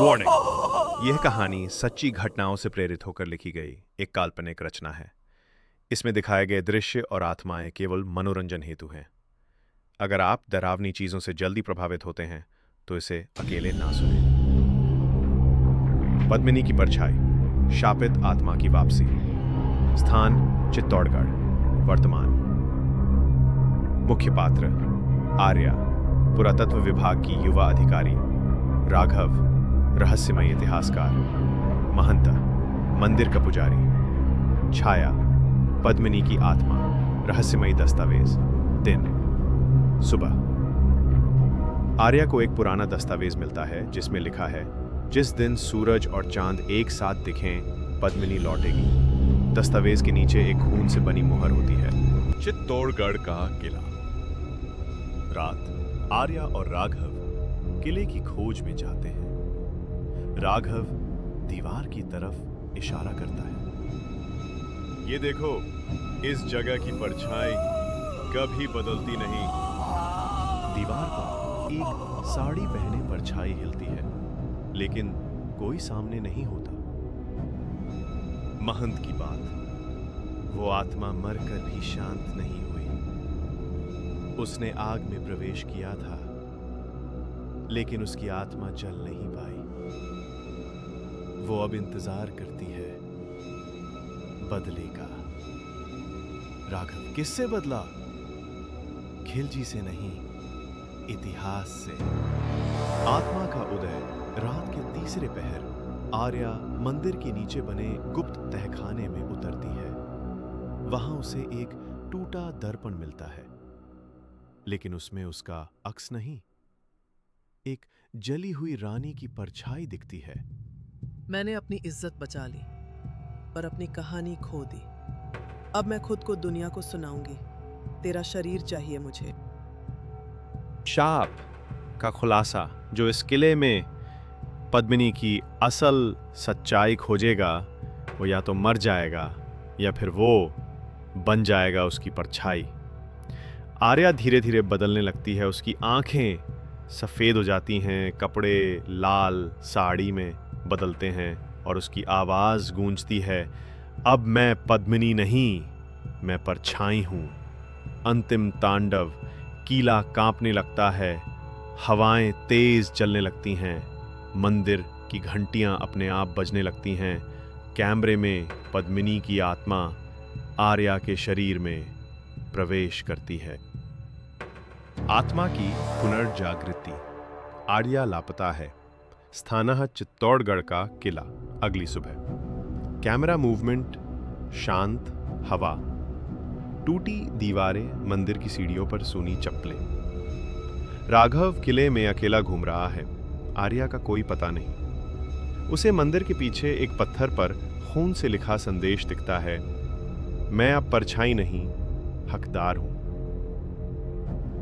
Warning. यह कहानी सच्ची घटनाओं से प्रेरित होकर लिखी गई एक काल्पनिक रचना है। इसमें दिखाए गए दृश्य और आत्माएं केवल मनोरंजन हेतु हैं। अगर आप डरावनी चीजों से जल्दी प्रभावित होते हैं तो इसे अकेले ना सुनें। पद्मिनी की परछाई, शापित आत्मा की वापसी। स्थान चित्तौड़गढ़। वर्तमान। मुख्य पात्र आर्या, पुरातत्व विभाग की युवा अधिकारी। राघव, रहस्यमय इतिहासकार। महंत, मंदिर का पुजारी। छाया, पद्मिनी की आत्मा, रहस्यमयी दस्तावेज। दिन सुबह। आर्या को एक पुराना दस्तावेज मिलता है जिसमें लिखा है, जिस दिन सूरज और चांद एक साथ दिखें पद्मिनी लौटेगी। दस्तावेज के नीचे एक खून से बनी मुहर होती है। चित्तौड़गढ़ का किला। रात, आर्या और राघव किले की खोज में जाते हैं। राघव दीवार की तरफ इशारा करता है। ये देखो, इस जगह की परछाई कभी बदलती नहीं। दीवार पर एक साड़ी पहने परछाई हिलती है, लेकिन कोई सामने नहीं होता। महंत की बात, वो आत्मा मरकर भी शांत नहीं हुई। उसने आग में प्रवेश किया था, लेकिन उसकी आत्मा जल नहीं पाई। वो अब इंतजार करती है बदले का। राघव किससे बदला? खिलजी से नहीं, इतिहास से। आत्मा का उदय रात के तीसरे पहर। आर्या मंदिर के नीचे बने गुप्त तहखाने में उतरती है। वहां उसे एक टूटा दर्पण मिलता है, लेकिन उसमें उसका अक्स नहीं, एक जली हुई रानी की परछाई दिखती है। मैंने अपनी इज्जत बचा ली, पर अपनी कहानी खो दी। अब मैं खुद को दुनिया को सुनाऊंगी। तेरा शरीर चाहिए मुझे। शाप का खुलासा, जो इस किले में पद्मिनी की असल सच्चाई खोजेगा, वो या तो मर जाएगा या फिर वो बन जाएगा उसकी परछाई। आर्या धीरे धीरे बदलने लगती है। उसकी आंखें सफ़ेद हो जाती हैं, कपड़े लाल साड़ी में बदलते हैं और उसकी आवाज़ गूंजती है, अब मैं पद्मिनी नहीं, मैं परछाई हूँ। अंतिम तांडव। किला कांपने लगता है, हवाएं तेज चलने लगती हैं, मंदिर की घंटियां अपने आप बजने लगती हैं। कैमरे में पद्मिनी की आत्मा आर्या के शरीर में प्रवेश करती है। आत्मा की पुनर्जागृति। आर्या लापता है। स्थानः चित्तौड़गढ़ का किला। अगली सुबह। कैमरा मूवमेंट शांत, हवा, टूटी दीवारें, मंदिर की सीढ़ियों पर सूनी चप्पलें। राघव किले में अकेला घूम रहा है। आर्या का कोई पता नहीं। उसे मंदिर के पीछे एक पत्थर पर खून से लिखा संदेश दिखता है, मैं अब परछाई नहीं, हकदार हूं।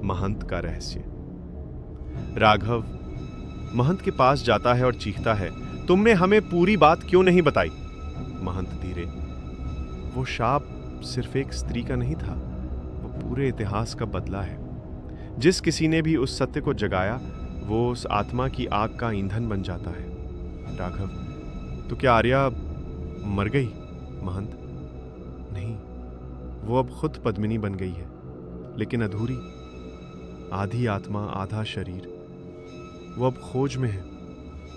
महंत का रहस्य। राघव महंत के पास जाता है और चीखता है, तुमने हमें पूरी बात क्यों नहीं बताई? महंत धीरे, वो शाप सिर्फ एक स्त्री का नहीं था, वो पूरे इतिहास का बदला है। जिस किसी ने भी उस सत्य को जगाया, वो उस आत्मा की आग का ईंधन बन जाता है। राघव, तो क्या आर्या मर गई? महंत, नहीं, वो अब खुद पद्मिनी बन गई है, लेकिन अधूरी। आधी आत्मा आधा शरीर। वो अब खोज में है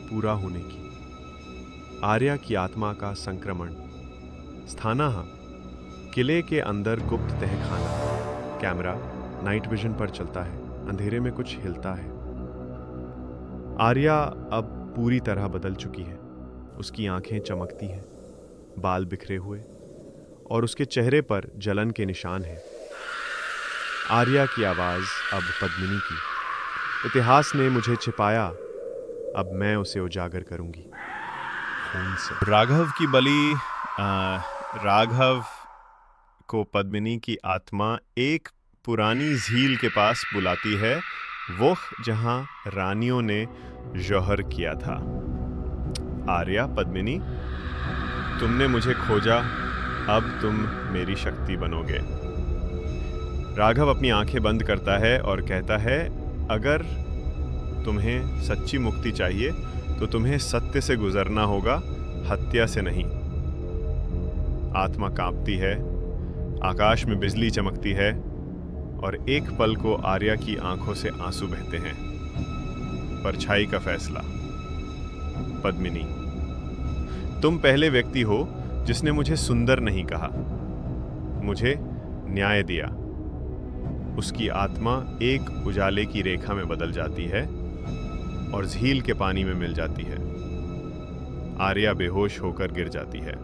पूरा होने की। आर्या की आत्मा का संक्रमण। स्थानः किले के अंदर गुप्त तहखाना। कैमरा नाइट विजन पर चलता है। अंधेरे में कुछ हिलता है। आर्या अब पूरी तरह बदल चुकी है। उसकी आंखें चमकती हैं, बाल बिखरे हुए, और उसके चेहरे पर जलन के निशान हैं। आर्या की आवाज अब पद्मिनी की, इतिहास ने मुझे छिपाया, अब मैं उसे उजागर करूंगी खून से। राघव की बलि। राघव को पद्मिनी की आत्मा एक पुरानी झील के पास बुलाती है, वो जहां रानियों ने जौहर किया था। आर्या, पद्मिनी, तुमने मुझे खोजा, अब तुम मेरी शक्ति बनोगे। राघव अपनी आंखें बंद करता है और कहता है, अगर तुम्हें सच्ची मुक्ति चाहिए तो तुम्हें सत्य से गुजरना होगा, हत्या से नहीं। आत्मा कांपती है, आकाश में बिजली चमकती है और एक पल को आर्या की आंखों से आंसू बहते हैं। परछाई का फैसला। पद्मिनी, तुम पहले व्यक्ति हो जिसने मुझे सुंदर नहीं कहा, मुझे न्याय दिया। उसकी आत्मा एक उजाले की रेखा में बदल जाती है और झील के पानी में मिल जाती है। आर्या बेहोश होकर गिर जाती है।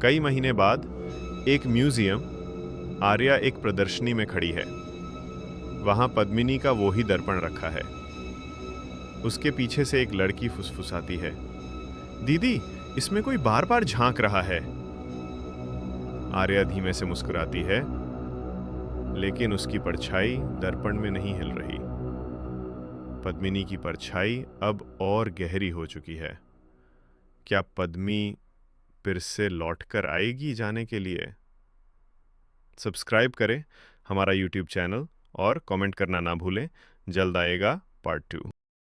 कई महीने बाद एक म्यूजियम, आर्या एक प्रदर्शनी में खड़ी है। वहां पद्मिनी का वो ही दर्पण रखा है। उसके पीछे से एक लड़की फुसफुसाती है, दीदी, इसमें कोई बार बार झांक रहा है। आर्या धीमे से मुस्कुराती है, लेकिन उसकी परछाई दर्पण में नहीं हिल रही। पद्मिनी की परछाई अब और गहरी हो चुकी है। क्या पद्मी फिर से लौटकर आएगी जाने के लिए? सब्सक्राइब करें हमारा YouTube चैनल और कमेंट करना ना भूलें। जल्द आएगा पार्ट 2।